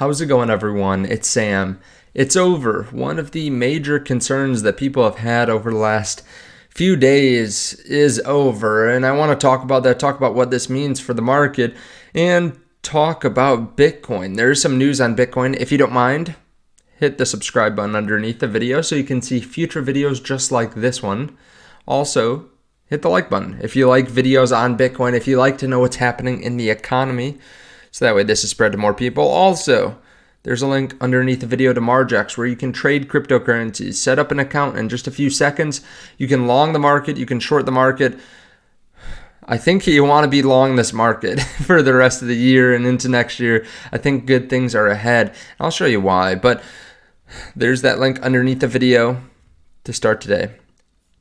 How's it going, everyone? It's Sam. It's over. One of the major concerns that people have had over the last few days is over, and I want to talk about that, talk about what this means for the market, and talk about Bitcoin. There's some news on Bitcoin. If you don't mind, hit the subscribe button underneath the video so you can see future videos just like this one. Also, hit the like button if you like videos on Bitcoin, if you like to know what's happening in the economy, so that way this is spread to more people. Also, there's a link underneath the video to Margex where you can trade cryptocurrencies. Set up an account in just a few seconds. You can long the market, you can short the market. I think you want to be long this market for the rest of the year and into next year. I think good things are ahead. I'll show you why, but there's that link underneath the video to start today.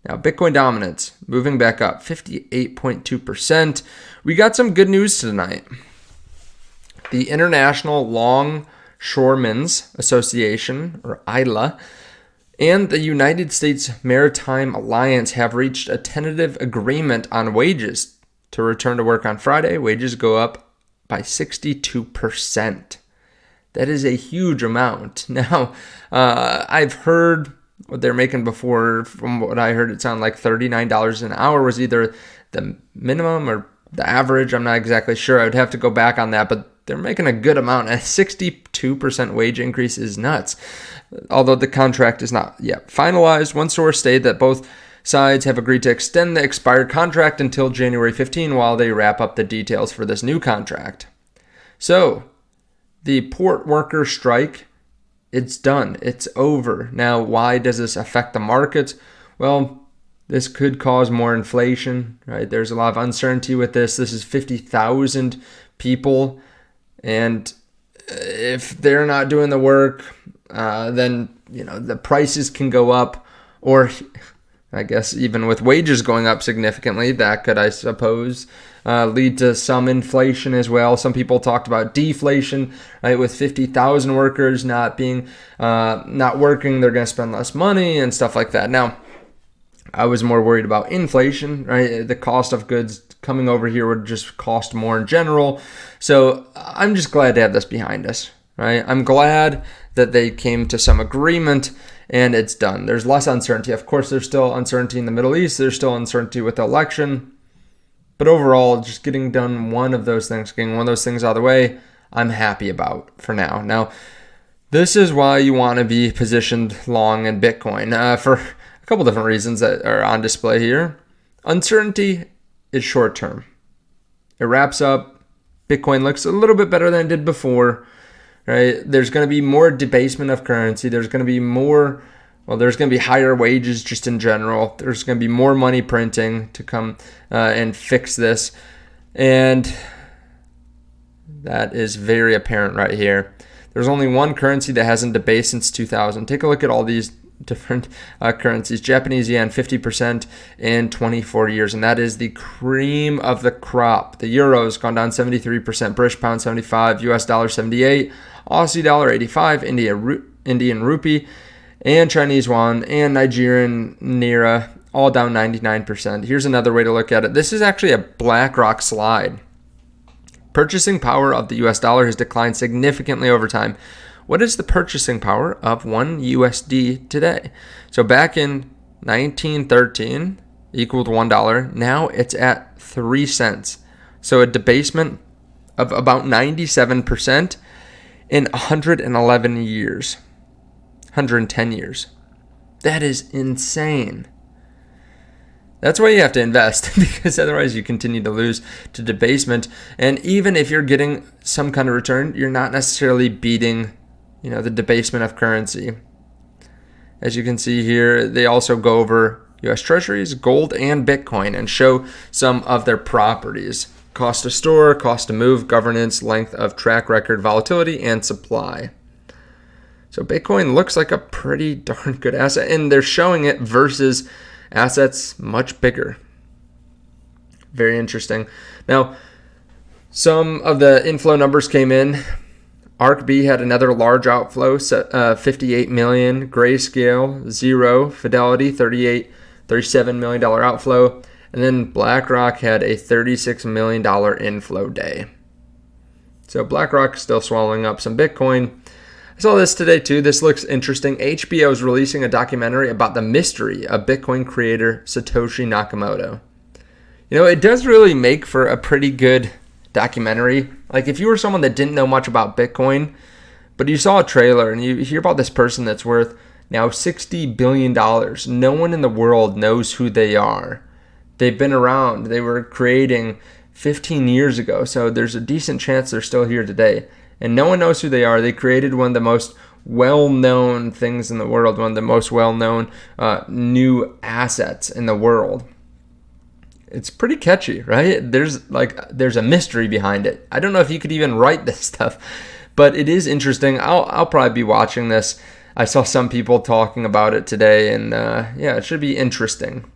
Now, Bitcoin dominance moving back up, 58.2%. We got some good news tonight. The International Longshoremen's Association, or ILA, and the United States Maritime Alliance have reached a tentative agreement on wages. To return to work on Friday, wages go up by 62%. That is a huge amount. Now, I've heard what they're making before. From what I heard, it sounded like $39 an hour was either the minimum or the average. I'm not exactly sure. I would have to go back on that, but they're making a good amount. A 62% wage increase is nuts. Although the contract is not yet finalized, one source stated that both sides have agreed to extend the expired contract until January 15 while they wrap up the details for this new contract. So, the port worker strike, it's done. It's over. Now, why does this affect the markets? Well, this could cause more inflation, right? There's a lot of uncertainty with this. This is 50,000 people. And if they're not doing the work, then the prices can go up, or I guess even with wages going up significantly, that could, I suppose, lead to some inflation as well. Some people talked about deflation, right? With 50,000 workers not working, they're going to spend less money and stuff like that. Now, I was more worried about inflation, right? The cost of goods coming over here would just cost more in general. So I'm just glad to have this behind us, right? I'm glad that they came to some agreement and it's done. There's less uncertainty. Of course, there's still uncertainty in the Middle East. There's still uncertainty with the election. But overall, just getting one of those things out of the way, I'm happy about for now. Now, this is why you want to be positioned long in Bitcoin for a couple different reasons that are on display here. Uncertainty is short term. It wraps up. Bitcoin looks a little bit better than it did before, right? There's going to be more debasement of currency. There's going to be there's going to be higher wages just in general. There's going to be more money printing to come and fix this. And that is very apparent right here. There's only one currency that hasn't debased since 2000. Take a look at all these different currencies. Japanese yen, 50% in 24 years, and that is the cream of the crop. The euro's gone down 73%, British pound 75, US dollar 78, Aussie dollar 85, Indian rupee, and Chinese yuan, and Nigerian naira, all down 99%. Here's another way to look at it. This is actually a BlackRock slide. Purchasing power of the US dollar has declined significantly over time. What is the purchasing power of one USD today? So back in 1913 equaled $1. Now it's at 3 cents. So a debasement of about 97% in 111 years. 110 years. That is insane. That's why you have to invest, because otherwise you continue to lose to debasement. And even if you're getting some kind of return, you're not necessarily beating the debasement of currency. As you can see here, they also go over US Treasuries, gold, and Bitcoin and show some of their properties. Cost to store, cost to move, governance, length of track record, volatility, and supply. So Bitcoin looks like a pretty darn good asset, and they're showing it versus assets much bigger. Very interesting. Now, some of the inflow numbers came in. ARCB had another large outflow, 58 million. Grayscale, 0. Fidelity, $37 million outflow. And then BlackRock had a $36 million inflow day. So BlackRock still swallowing up some Bitcoin. I saw this today too. This looks interesting. HBO is releasing a documentary about the mystery of Bitcoin creator Satoshi Nakamoto. You know, it does really make for a pretty good documentary. Like if you were someone that didn't know much about Bitcoin, but you saw a trailer and you hear about this person that's worth now $60 billion. No one in the world knows who they are. They've been around. They were creating 15 years ago, so there's a decent chance they're still here today. And no one knows who they are. They created one of the most well-known things in the world, one of the most well-known new assets in the world. It's pretty catchy, right? There's a mystery behind it. I don't know if you could even write this stuff, but it is interesting. I'll probably be watching this. I saw some people talking about it today, and yeah, it should be interesting.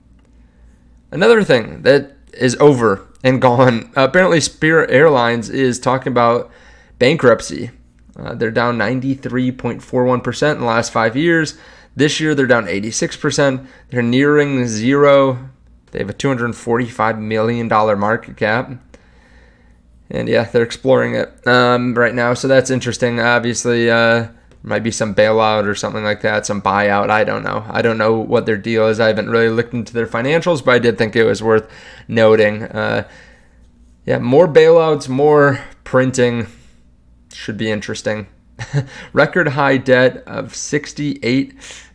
Another thing that is over and gone, apparently Spirit Airlines is talking about bankruptcy. They're down 93.41% in the last 5 years. This year they're down 86%. They're nearing zero. They have a $245 million market cap. And yeah, they're exploring it right now. So that's interesting. Obviously, might be some bailout or something like that, some buyout. I don't know. I don't know what their deal is. I haven't really looked into their financials, but I did think it was worth noting. Yeah, more bailouts, more printing. Should be interesting. Record high debt of 68.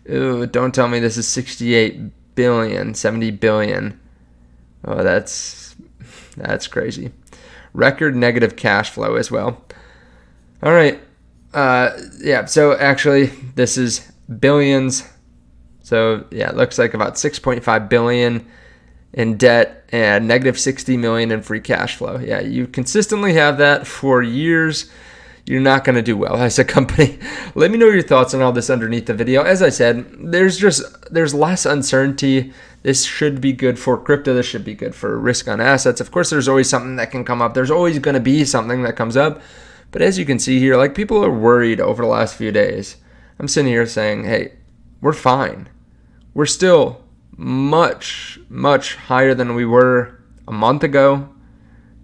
Ooh, don't tell me this is 68 billion, 70 billion. Oh, that's crazy. Record negative cash flow as well. All right. Yeah, so actually this is billions. So yeah, it looks like about 6.5 billion in debt and negative 60 million in free cash flow. Yeah, you consistently have that for years. You're not going to do well as a company. Let me know your thoughts on all this underneath the video. As I said, there's less uncertainty. This should be good for crypto. This should be good for risk on assets. Of course, there's always something that can come up. There's always going to be something that comes up. But as you can see here, like people are worried over the last few days. I'm sitting here saying, hey, we're fine. We're still much, much higher than we were a month ago.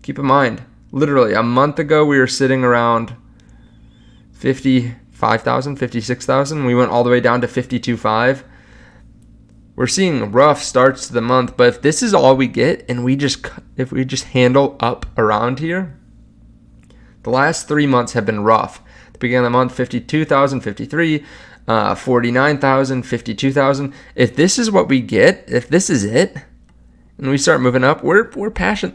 Keep in mind, literally a month ago, we were sitting around 55,000, 56,000. We went all the way down to 52.5. We're seeing rough starts to the month, but if this is all we get and if we just handle up around here, the last 3 months have been rough. At the beginning of the month, 52,000, 53, 49,000, 52,000. If this is what we get, if this is it, and we start moving up, we're passing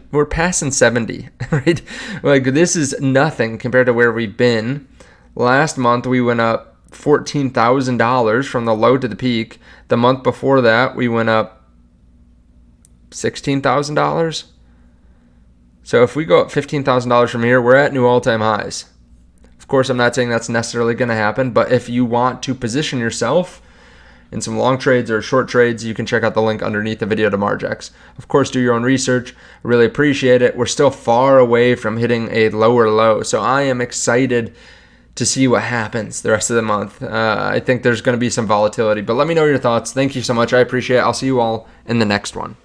70, right? Like this is nothing compared to where we've been. Last month we went up $14,000 from the low to the peak. The month before that we went up $16,000. So if we go up $15,000 from here, we're at new all-time highs. Of course, I'm not saying that's necessarily going to happen, but if you want to position yourself in some long trades or short trades, you can check out the link underneath the video to Margex. Of course, do your own research. I really appreciate it. We're still far away from hitting a lower low, so I am excited to see what happens the rest of the month. I think there's going to be some volatility, but let me know your thoughts. Thank you so much. I appreciate it. I'll see you all in the next one.